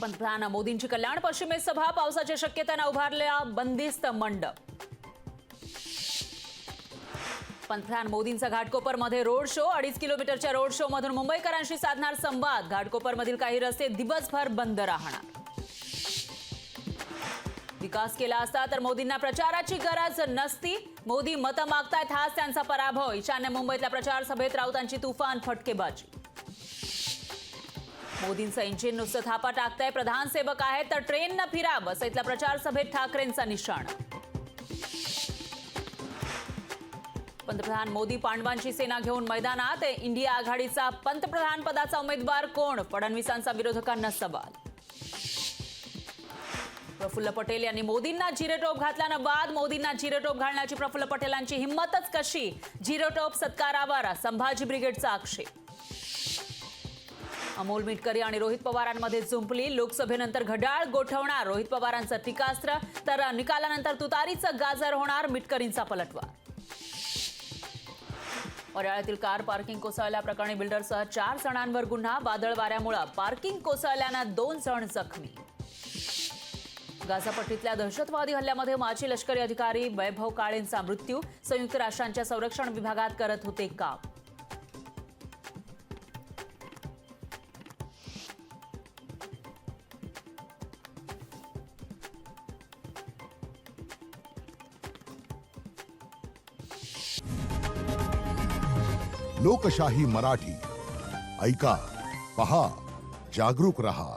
पंतप्रधान मोदींची कल्याण पश्चिमेत सभा, पावसाच्या शक्यतेने उभारल्या बंदिस्त मंडप। पंतप्रधान मोदींचा घाटकोपरमध्ये रोड शो, 2.5 किलोमीटरच्या रोड शो मधून मुंबईकरांशी साधणार संवाद। घाटकोपरमधील काही रस्ते दिवसभर बंद राहणार। विकास केला असता तर मोदींना प्रचाराची गरज नसती, मोदी मतं मागतायत हाच त्यांचा पराभव। ईशान्य मुंबईतल्या प्रचार सभेत राऊतांची तुफान फटकेबाजी। मोदींचं इंजिन नुसतं थापा टाकतंय, प्रधान सेवक आहेत तर ट्रेन न फिरा, वसईतल्या प्रचार सभेत ठाकरेंचा निशाणा। पंतप्रधान मोदी पांडवांची सेना घेऊन मैदानात, इंडिया आघाडीचा पंतप्रधान पदाचा उमेदवार कोण? फडणवीसांचा विरोधकांना सवाल। प्रफुल्ल पटेल यांनी मोदींना जिरेटोप घातल्यानं वाद, मोदींना जिरेटोप घालण्याची प्रफुल्ल पटेलांची हिंमतच कशी? जिरेटोप सत्कारावर संभाजी ब्रिगेडचा आक्षेप। अमोल मिटकरी आणि रोहित पवारांमध्ये जुंपली, लोकसभेनंतर घड्याळ गोठवणार रोहित पवारांचं टीकास्त्र, तर निकालानंतर तुतारीचं गाजर होणार मिटकरींचा पलटवार। वडाळ्यातील कार पार्किंग कोसळल्याप्रकरणी बिल्डरसह 4 जणांवर गुन्हा, वादळ वाऱ्यामुळे पार्किंग कोसळल्यानं 2 जण जखमी। गाझापट्टीतल्या दहशतवादी हल्ल्यामध्ये माजी लष्करी अधिकारी वैभव काळेंचा मृत्यू, संयुक्त राष्ट्रांच्या संरक्षण विभागात करत होते काम। लोकशाही मराठी ऐका, पहा, जागरूक रहा।